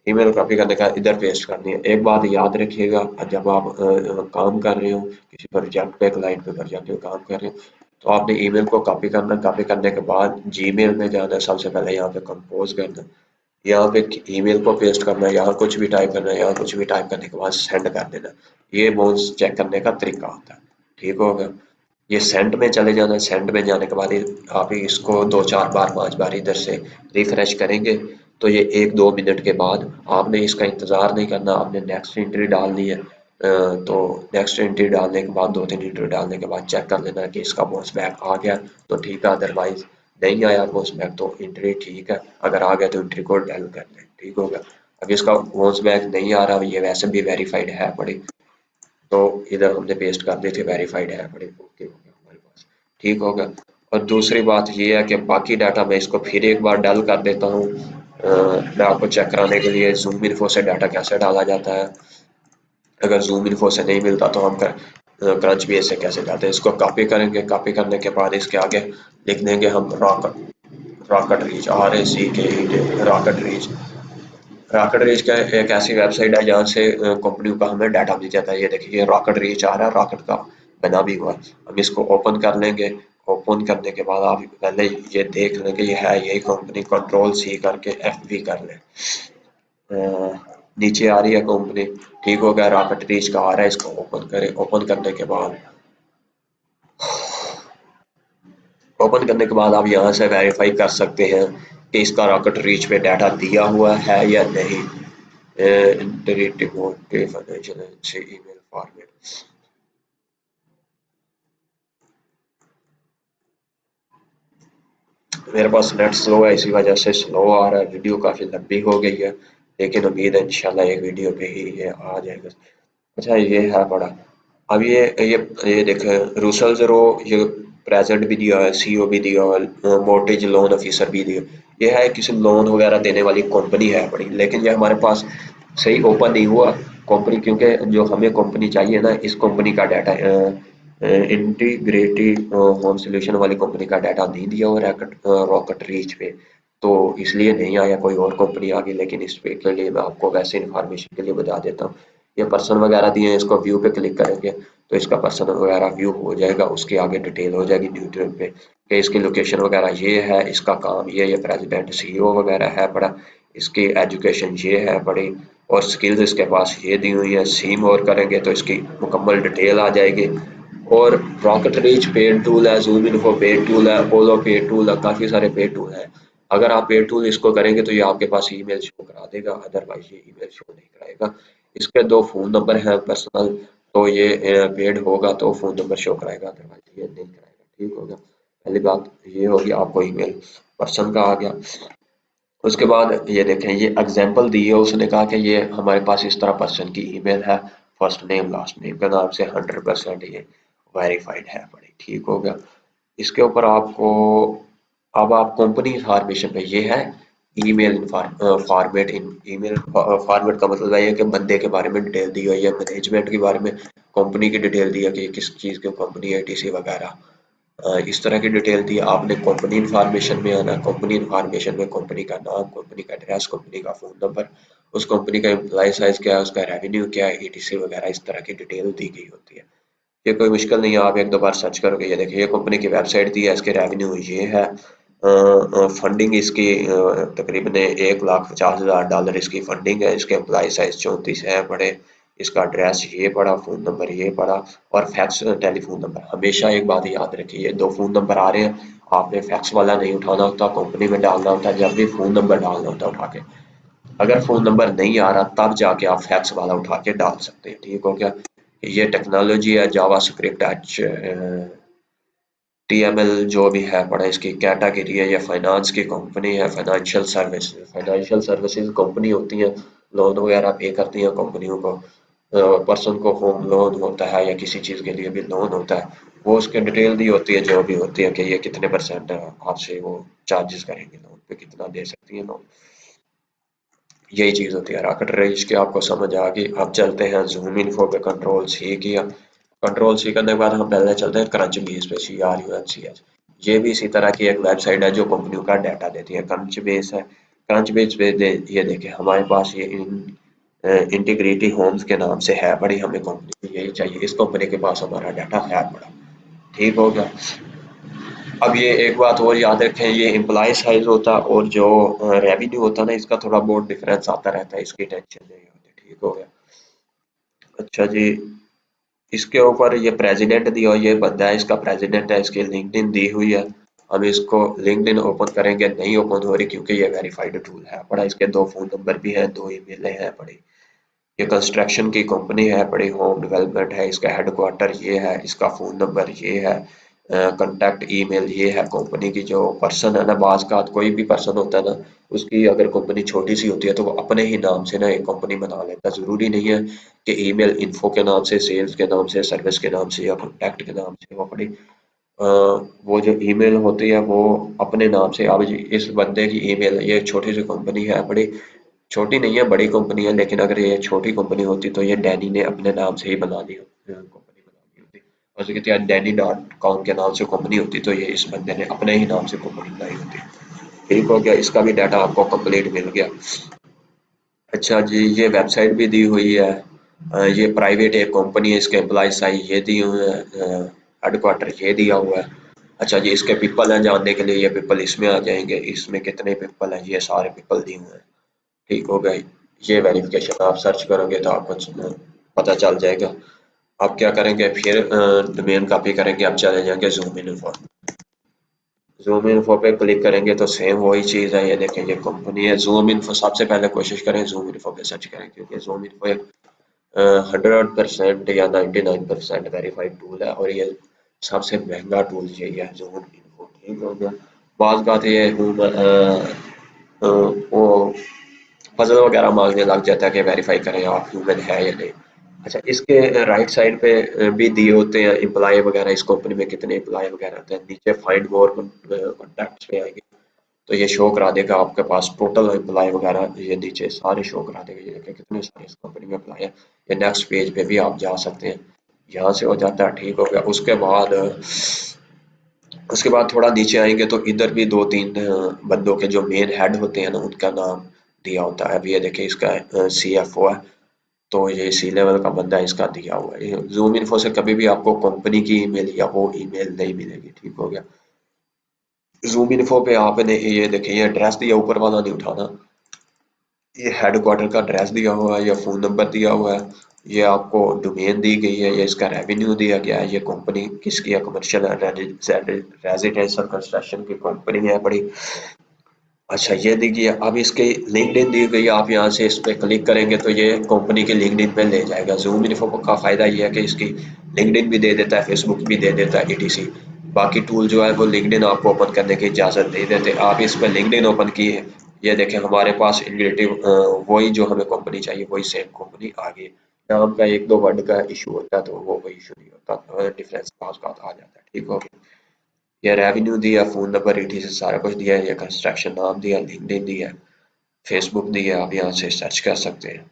ईमेल कॉपी करने का इधर पेस्ट करनी है। एक बात याद रखिएगा, जब आप काम कर रहे हो किसी प्रोजेक्ट पे, क्लाइंट पे प्रोजेक्ट पे काम कर रहे हो, तो आपने ईमेल को कॉपी करना, कॉपी करने के बाद जीमेल में जाना, सबसे पहले यहाँ पे कंपोज करना, यहाँ पे ईमेल को पेस्ट करना है, यहाँ कुछ भी टाइप करना है, यहाँ कुछ भी टाइप करने के बाद सेंड कर देना। ये बाउंस चेक करने का तरीका होता है। ठीक होगा। ये सेंड में चले जाना है, सेंड में जाने के बाद आप इसको 2 4 बार 5 बार इधर से रिफ्रेश करेंगे, तो ये 1 2 मिनट के बाद आपने इसका इंतज़ार नहीं करना, आपने नेक्स्ट एंट्री डालनी है। तो नेक्स्ट एंट्री डालने के बाद 2 3 एंट्री डालने के बाद चेक कर लेना कि इसका बाउंस बैक आ गया तो ठीक है, अदरवाइज नहीं आया बाउंस बैक तो एंट्री ठीक है, अगर आ गया तो एंट्री को डल कर लें। ठीक होगा। अब इसका बाउंस बैक नहीं आ रहा, ये वैसे भी वेरीफाइड है पड़ी, तो इधर हमने पेस्ट कर दी थी, वेरीफाइड है पड़ी, ओके हो गया हमारे पास। ठीक होगा। और दूसरी बात ये है कि बाकी डाटा मैं इसको फिर एक बार डल कर देता हूँ, मैं आपको चेक कराने के लिए जूम इन्फो से डाटा कैसे डाला जाता है। अगर जूम इन्फो से नहीं मिलता तो हम क्रंच बेस से कैसे जाते हैं, इसको कॉपी करेंगे, कॉपी करने के बाद इसके आगे लिख देंगे हम rocket, rocket reach, RACKET, rocket reach. Rocket reach का एक ऐसी वेबसाइट है जहाँ से कंपनियों का हमें डाटा मिल जाता है। ये देखिए, रॉकेट रीच आ रहा है, रॉकेट का बना भी हुआ है। हम इसको ओपन कर लेंगे, ओपन करने के बाद आप पहले ये देख लें कि ये है यही कंपनी, कंट्रोल C करके FB कर लें। अ, नीचे आ रही है कंपनी। ठीक हो गया, रॉकेट रीच का आ रहा है, इसको ओपन करें, ओपन करने के बाद, ओपन करने के बाद आप यहाँ से वेरीफाई कर सकते हैं कि इसका रॉकेट रीच पे डाटा दिया हुआ है या नहीं। फाइनेंशियल ईमेल फॉर्मेट, मेरे पास नेट स्लो है, इसी वजह से स्लो आ रहा है, वीडियो काफ़ी लंबी हो गई है, लेकिन उम्मीद है इंशाल्लाह एक वीडियो पे ही ये आ जाएगा। अच्छा, ये है बड़ा। अब ये देखें, रूसल ज़ीरो, ये प्रेजेंट भी दिया है, CO भी दिया है, मोर्टेज लोन ऑफिसर भी दिया। ये है किसी लोन वगैरह देने वाली कंपनी है बड़ी, लेकिन ये हमारे पास सही ओपन नहीं हुआ कंपनी, क्योंकि जो हमें कंपनी चाहिए ना, इस कंपनी का डाटा इंटीग्रेटेड होम सोल्यूशन वाली कंपनी का डाटा नहीं दिया हुआ रॉकेट रीच पे, तो इसलिए नहीं आया, कोई और कंपनी आ गई। लेकिन इस पे के लिए मैं आपको वैसे इन्फॉर्मेशन के लिए बता देता हूँ, ये पर्सन वगैरह दिए हैं, इसको व्यू पे क्लिक करेंगे तो इसका पर्सन वगैरह व्यू हो जाएगा, उसके आगे डिटेल हो जाएगी न्यूट्रल पे कि इसकी लोकेशन वगैरह ये है, इसका काम ये प्रेसिडेंट सीईओ वगैरह है पड़ा, इसकी एजुकेशन ये है पड़ी, और स्किल्स इसके पास ये दी हुई है। सी मोर करेंगे तो इसकी मुकम्मल डिटेल आ जाएगी। और रॉकेट रीच पेड टूल है, जूम इन्फो पेड टूल है, ओलो पेड टूल है, काफ़ी सारे पेड टूल हैं। अगर आप पेड टूल इसको करेंगे तो ये आपके पास ईमेल शो करा देगा, अदरवाइज ये ईमेल शो नहीं कराएगा। इसके 2 फ़ोन नंबर हैं पर्सनल, तो ये पेड होगा तो फ़ोन नंबर शो कराएगा, अदरवाइज ये नहीं कराएगा। ठीक हो गया, पहली बात ये होगी, आपको ईमेल पर्सन का आ गया। उसके बाद ये देखें, ये एग्जांपल दी है, उसने कहा कि ये हमारे पास इस तरह पर्सन की ईमेल है, फर्स्ट नेम लास्ट नेम के नाम से 100% ये वेरीफाइड है बड़ी। ठीक हो गया। इसके ऊपर आपको अब आप कंपनी इन्फॉर्मेशन पे ये है ईमेल फॉर्मेट। ईमेल फॉर्मेट का मतलब है कि बंदे के बारे में डिटेल दी हुई है, मैनेजमेंट के बारे में कंपनी की डिटेल दी है कि किस चीज़ की कंपनी है, टीसी वगैरह। इस तरह की डिटेल दी। आपने कंपनी इन्फॉर्मेशन में आना, कंपनी इन्फॉर्मेशन में कंपनी का नाम, कंपनी का एड्रेस, कंपनी का फ़ोन नंबर, उस कंपनी का एम्प्लॉय साइज क्या है, उसका रेवेन्यू क्या है, ईटीसी वगैरह इस तरह की डिटेल दी गई होती है। ये कोई मुश्किल नहीं है, आप एक दो बार सर्च करोगे। ये देखिए, ये कंपनी की वेबसाइट दी है, इसके रेवेन्यू ये है, फंडिंग इसकी तकरीबन $1,50,000 इसकी फंडिंग है, इसके एम्प्लॉय साइज 34 है बड़े, इसका एड्रेस ये पड़ा, फ़ोन नंबर ये पड़ा, और फैक्स टेलीफोन नंबर। हमेशा एक बात याद रखिए, ये 2 फ़ोन नंबर आ रहे हैं, आपने फैक्स वाला नहीं उठाना होता, कंपनी में डालना होता है, जब भी फ़ोन नंबर डालना होता है उठा के। अगर फ़ोन नंबर नहीं आ रहा तब जाके आप फैक्स वाला उठा के डाल सकते हैं। ठीक हो गया। ये टेक्नोलॉजी है, जावा स्क्रिप्ट एच टीएमएल जो भी है पड़ा, इसकी कैटेगरी है, ये फाइनेंस की कंपनी है, फाइनेंशियल सर्विसेज कंपनी होती है, लोन वगैरह पे करती हैं कंपनियों को। पर्सन को होम लोन होता है या किसी चीज़ के लिए भी लोन होता है, वो उसके डिटेल दी होती है, जो भी होती है कि ये कितने % आपसे वो चार्जेस करेंगे, लोन पे कितना दे सकती है लोन। यही चीज़ होती है। रॉकेट रेंज की आपको समझ आ गई। अब चलते हैं जूम इन्फो पे। कंट्रोल सी किया, कंट्रोल सी करने के बाद हम पहले चलते हैं क्रंच बेस पे, CRUNCH। ये भी इसी तरह की एक वेबसाइट है जो कंपनियों का डाटा देती है, क्रंच बेस है। क्रंच बेस पे ये देखें, हमारे पास ये इंटीग्रिटी होम्स के नाम से है बड़ी, हमें कंपनी यही चाहिए, इस कंपनी के पास हमारा डाटा है बड़ा। ठीक हो गया। अब ये एक बात और याद रखें, ये एम्प्लॉय साइज होता है और जो रेवेन्यू होता है ना, इसका थोड़ा बहुत डिफरेंस आता रहता है, इसकी टेंशन नहीं होती। ठीक हो गया। अच्छा जी, इसके ऊपर ये प्रेसिडेंट दिया हुआ, ये बंदा है, इसका प्रेसिडेंट है, इसकी लिंक्डइन दी हुई है। हम इसको लिंक्डइन ओपन करेंगे, नहीं ओपन हो रही क्योंकि ये वेरीफाइड टूल है पड़ा। इसके 2 फ़ोन नंबर भी हैं, 2 ईमेल हैं पड़ी। ये कंस्ट्रक्शन की कंपनी है बड़ी, होम डेवलपमेंट है, इसका हेडक्वार्टर ये है, इसका फ़ोन नंबर ये है, कॉन्टैक्ट ईमेल ये है। कंपनी की जो पर्सन है ना, बाज़ का कोई भी पर्सन होता है ना, उसकी अगर कंपनी छोटी सी होती है तो वो अपने ही नाम से ना एक कंपनी बना लेता है। ज़रूरी नहीं है कि ईमेल इन्फो के नाम से, सेल्स के नाम से, सर्विस के नाम से या कॉन्टैक्ट के नाम से वो अपनी वो जो ईमेल होती है वो अपने नाम से। अब इस बंदे की ईमेल, ये छोटी सी कंपनी है बड़ी, छोटी नहीं है, बड़ी कंपनी है, लेकिन अगर ये छोटी कंपनी होती तो ये डैनी ने अपने नाम से ही बना ली कंपनी बना ली होती। और जो कहते हैं Danny.com के नाम से कंपनी होती तो ये इस बंदे ने अपने ही नाम से कंपनी बनाई होती। ठीक हो गया, इसका भी डाटा आपको कंप्लीट मिल गया। अच्छा जी, ये वेबसाइट भी दी हुई है। ये प्राइवेट एक कंपनी है, इसके एम्प्लॉय साइज ये दिए हुए हैं, हेडक्वार्टर ये दिया हुआ है। अच्छा जी, इसके पीपल हैं जानने के लिए, ये पीपल इसमें आ जाएंगे, इसमें कितने पीपल हैं, ये सारे पीपल दिए हुए हैं। ठीक हो गया। ये वेरिफिकेशन आप सर्च करोगे तो आपको पता चल जाएगा। आप क्या करेंगे फिर, डोमेन कॉपी करेंगे, आप चले जाएंगे जूम इन्फो। जूम इन्फो पे क्लिक करेंगे तो सेम वही चीज़ है। ये देखें, ये कंपनी है जूम इन्फो। सबसे पहले कोशिश करें जूम इन्फो पे सर्च करें, क्योंकि जूम इन्फो एक 100% या 99% वेरीफाइड टूल है, और ये सबसे महंगा टूल यही है जूम इन्फो। ठीक हो गया। बात बात ये वो पजल वगैरह मांगने लग जाता है कि वेरीफाई करें आप ह्यूमन है या नहीं। अच्छा, इसके राइट साइड पे भी दिए होते हैं एम्प्लॉय वगैरह, इस कंपनी में कितने एम्प्लॉय वगैरह होते हैं। नीचे फाइंड मोर कॉन्टैक्ट्स पे आएंगे तो ये शो करा देगा आपके पास टोटल एम्प्लॉय वगैरह, ये नीचे सारे शो करा देगा। ये देखिए कितने सारे इस कंपनी में एम्प्लॉय है। ये नेक्स्ट पेज पे भी आप जा सकते हैं, यहाँ से हो जाता है। ठीक हो गया। उसके बाद थोड़ा नीचे आएंगे तो इधर भी 2-3 बंदों के जो मेन हेड होते हैं ना, उनका नाम दिया होता है। अब ये देखिए, इसका CFO है, तो ये सी लेवल का बंदा इसका दिया हुआ है। जूम इन्फो से कभी भी आपको कंपनी की ईमेल या वो ईमेल नहीं मिलेगी, ठीक हो गया। जूम इन्फो पे आपने ये देखिए, ये एड्रेस दिया ऊपर वाला नहीं उठाना, ये हेडक्वार्टर का एड्रेस दिया हुआ है या फ़ोन नंबर दिया हुआ है, ये आपको डोमेन दी गई है, ये इसका रेवेन्यू दिया गया है, ये कंपनी किसकी है, कमर्शियल रेजिडेंशियल कंस्ट्रक्शन की कंपनी है बड़ी। अच्छा ये देखिए, अब इसकी लिंक्डइन दी गई है, आप यहाँ से इस पे क्लिक करेंगे तो ये कंपनी के लिंक्डइन पे ले जाएगा। जूम इन्फो का फ़ायदा ये है कि इसकी लिंक्डइन भी दे देता है, फेसबुक भी दे देता है, ईटीसी। बाकी टूल जो है वो लिंक्डइन आपको ओपन करने की इजाज़त नहीं देते। आप इस पर लिंक्डइन ओपन किए, ये देखें हमारे पास रिलेटिव वही जो हमें कंपनी चाहिए वही सेम कंपनी आ गई। नाम का एक दो वर्ड का इशू होता है तो वो कोई इशू नहीं होता, डिफरेंस पास बात आ जाता है, ठीक हो गया। या रेवेन्यू दिया, फ़ोन नंबर, ईटीसी सारा कुछ दिया है, या कंस्ट्रक्शन नाम दिया, लिंक्डइन दिया, फेसबुक दिया, आप यहाँ से सर्च कर सकते हैं।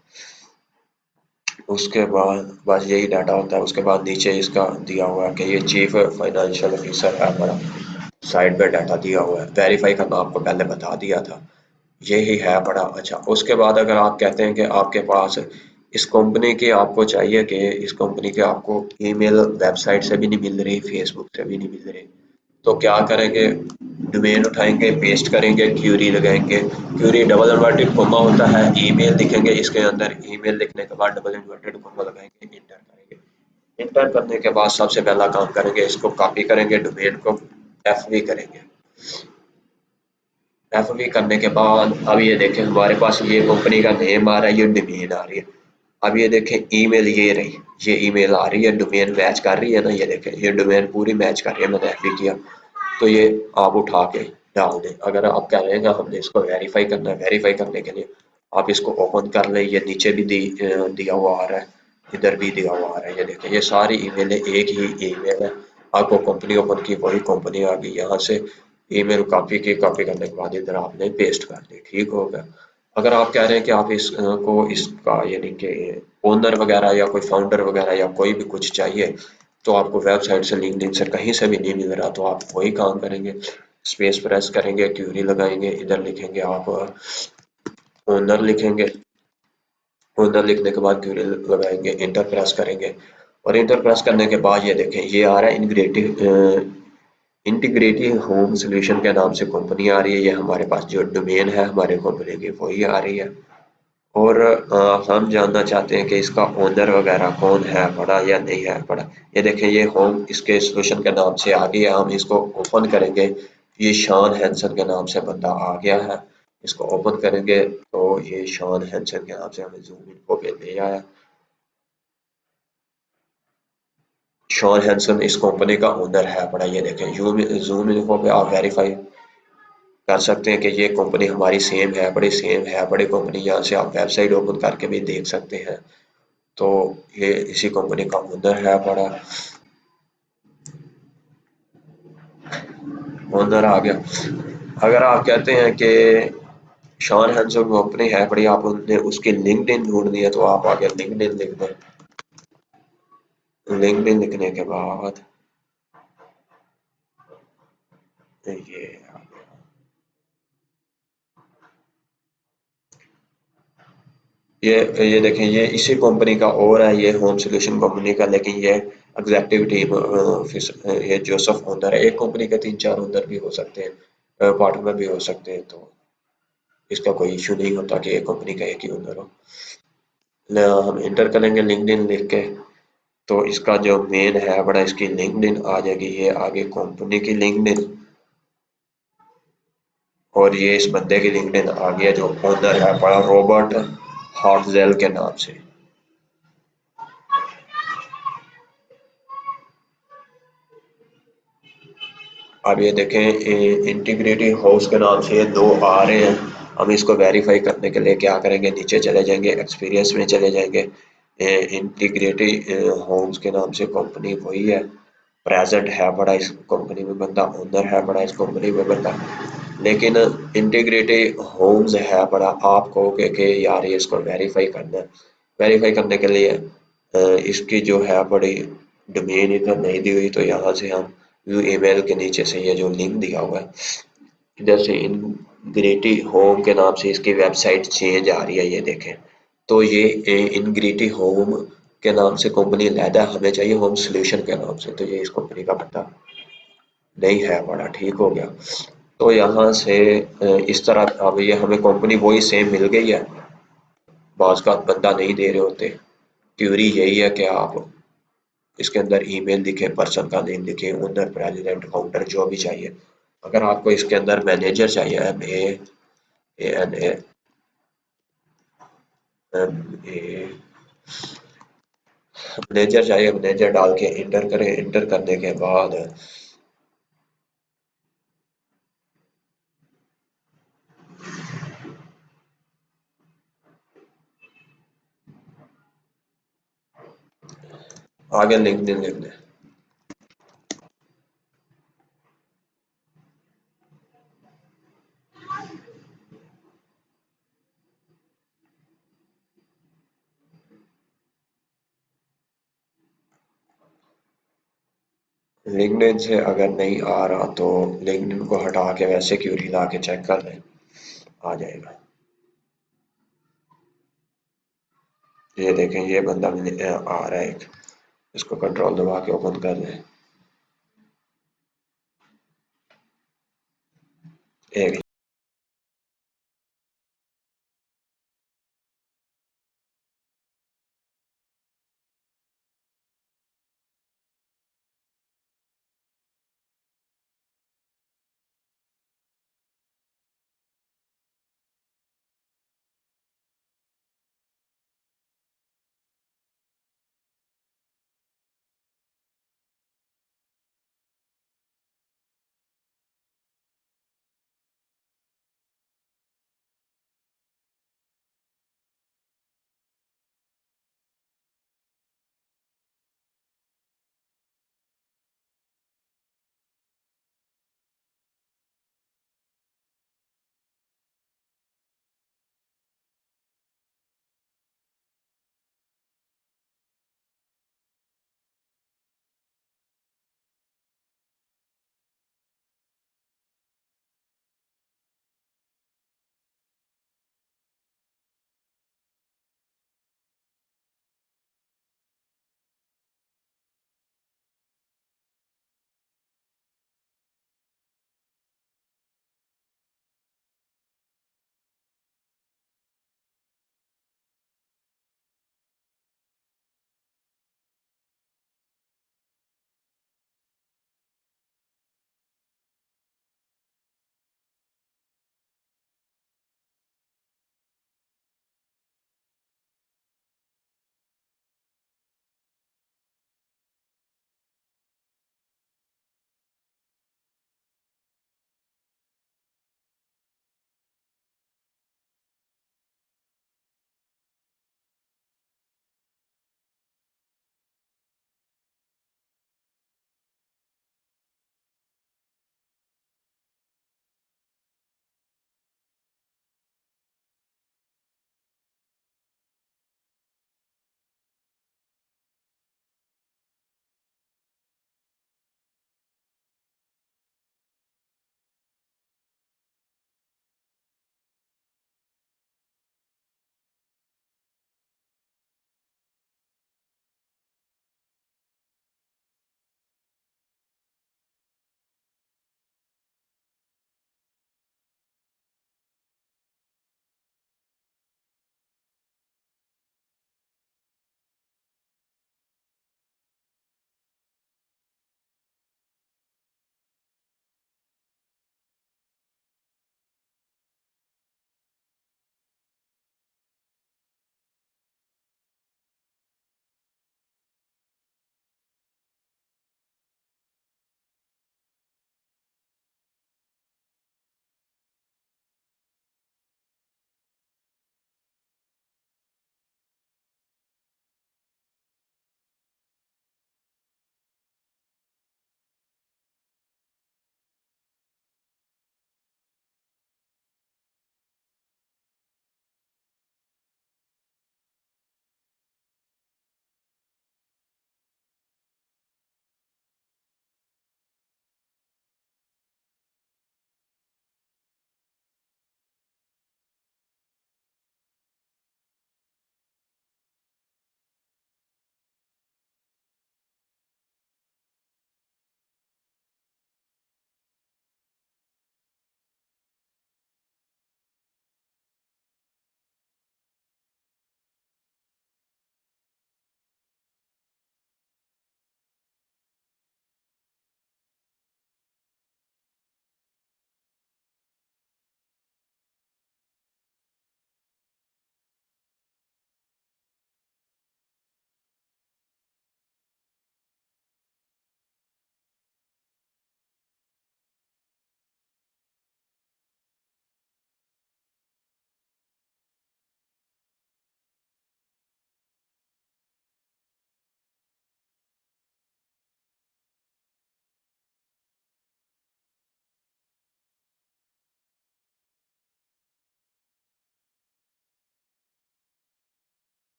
उसके बाद बस यही डाटा होता है। उसके बाद नीचे इसका दिया हुआ है कि ये चीफ फाइनेंशियल ऑफिसर है हमारा, साइड पे डाटा दिया हुआ है। वेरीफाई करना आपको पहले बता दिया था, यही है बड़ा अच्छा। उसके बाद अगर आप कहते हैं कि आपके पास इस कंपनी की आपको चाहिए कि इस कंपनी के आपको ईमेल वेबसाइट से भी नहीं मिल रही, फेसबुक से भी नहीं मिल रही, तो क्या करेंगे, डोमेन उठाएंगे, पेस्ट करेंगे, क्यूरी लगाएंगे। क्यूरी डबल इन्वर्टेड कोमा होता है, ईमेल लिखेंगे, इसके अंदर ईमेल लिखने के बाद डबल इन्वर्टेड कोमा लगाएंगे, इंटर करेंगे। इंटर करने के बाद सबसे पहला काम करेंगे, इसको कॉपी करेंगे, डोमेन को एफवी करेंगे। एफवी करने के बाद अब ये देखें हमारे पास ये कंपनी का नेम आ रहा है, ये डोमेन आ रही है। अब ये देखें ईमेल ये रही, ये ईमेल आ रही है, डोमेन मैच कर रही है ना, ये देखें ये डोमेन पूरी मैच कर रही है, मैंने एफवी किया तो ये आप उठा के डाल दें। अगर आप कह रहे हैं कि हमने इसको वेरीफाई करना है, वेरीफाई करने के लिए आप इसको ओपन कर लें। ये नीचे भी दिया हुआ आ रहा है, इधर भी दिया हुआ आ रहा है, ये देखें ये सारी ईमेल एक ही ईमेल है। आपको कंपनी ओपन की, वही कंपनी आ गई, यहाँ से ईमेल कॉपी की, कॉपी करने के बाद इधर आपने पेस्ट कर दी, ठीक हो गया। अगर आप कह रहे हैं कि आप इसको इसका यानी कि ओनर वगैरह या कोई फाउंडर वगैरह या कोई भी कुछ चाहिए, तो आपको वेबसाइट से, लिंक्डइन से कहीं से भी नहीं मिल रहा, तो आप वही काम करेंगे, स्पेस प्रेस करेंगे, क्यूरी लगाएंगे, इधर लिखेंगे आप ओनर लिखेंगे, ओनर लिखने के बाद क्यूरी लगाएंगे, इंटर प्रेस करेंगे। और इंटर प्रेस करने के बाद ये देखें ये आ रहा है इंटीग्रेटिव होम सोल्यूशन के नाम से कंपनी आ रही है। ये हमारे पास जो डोमेन है हमारे कंपनी की वही आ रही है। और हम जानना चाहते हैं कि इसका ओनर वगैरह कौन है, बड़ा या नहीं है बड़ा। ये देखें ये होम इसके सोल्यूशन के नाम से आ गया, हम इसको ओपन करेंगे, ये शॉन हैंसन के नाम से बंदा आ गया है। इसको ओपन करेंगे तो ये शॉन हैंसन के नाम से हमें जूम इन्फो पे ले आया। शॉन हैंसन इस कंपनी का ओनर है बड़ा, ये देखें जूम इन्फो पे आप वेरीफाई कर सकते हैं कि ये कंपनी हमारी सेम है, बड़ी सेम है, बड़ी कंपनी। यहाँ से आप वेबसाइट ओपन करके भी देख सकते हैं। तो ये इसी कंपनी का ओनर है बड़ा, ओनर आ गया। अगर आप कहते हैं कि शॉन हैंसन कंपनी है बड़ी, आप उनने उसकी लिंक्डइन ढूंढनी है, तो आप आगे लिंक्डइन लिख दें। लिंक्डइन लिखने के बाद ये ये देखें ये इसी कंपनी का और है, ये होम सोल्यूशन कंपनी का, लेकिन ये एग्जेक्टिव टीम ये जोसेफ ओनर है। एक कंपनी के तीन चार ओनर भी हो सकते हैं, पार्टनर भी हो सकते हैं, तो इसका कोई इशू नहीं होता कि एक कंपनी का एक ही ओनर हो। हम इंटर करेंगे लिंक्डइन लिख के, तो इसका जो मेन है बड़ा, इसकी लिंक्डइन आ जाएगी, ये आगे कंपनी की लिंक्डइन, और ये इस बंदे की लिंक्डइन आ गया जो ओनर है बड़ा, रॉबर्ट हार्टजेल के नाम से। अब ये देखें इंटीग्रेटिव हाउस के नाम से ये दो आ रहे हैं। हम इसको वेरीफाई करने के लिए क्या करेंगे, नीचे चले जाएंगे, एक्सपीरियंस में चले जाएंगे, इंटीग्रेटिव होम्स के नाम से कंपनी वही है, प्रेजेंट है बड़ा इस कंपनी में बंदा, ओनर है बड़ा इस कंपनी में बंदा। लेकिन इंटीग्रेटेड होम्स है बड़ा, आप कहोगे कि यार ये इसको वेरीफाई करना है। वेरीफाई करने के लिए इसकी जो है बड़ी डोमेन इधर नहीं दी हुई, तो यहाँ से हम व्यू ईमेल के नीचे से ये जो लिंक दिया हुआ है, इधर से इंटीग्रेटेड होम के नाम से इसकी वेबसाइट चेंज आ रही है, ये देखें। तो ये इनग्रिटी होम के नाम से कंपनी अलहदा है, हमें चाहिए होम सोल्यूशन के नाम से। तो ये इस कंपनी का पता नहीं है, बड़ा ठीक हो गया। तो यहाँ से इस तरह अब ये हमें कंपनी वही सेम मिल गई है। बाज़ का बंदा नहीं दे रहे होते। क्यूरी यही है कि आप इसके अंदर ईमेल लिखे, पर्सन का नेम लिखे, ओनर, प्रेसिडेंट, काउंटर, जो भी चाहिए। अगर आपको इसके अंदर मैनेजर चाहिए, MANA मैनेजर चाहिए, मैनेजर डाल के इंटर करें। इंटर करने के बाद आगे लिख दें। लिंक्डइन से अगर नहीं आ रहा तो लिंक्डइन को हटा के वैसे क्यूरी ला के चेक कर लें, आ जाएगा। ये देखें, ये बंदा आ रहा है एक। इसको कंट्रोल दबा के ओपन कर लें। एक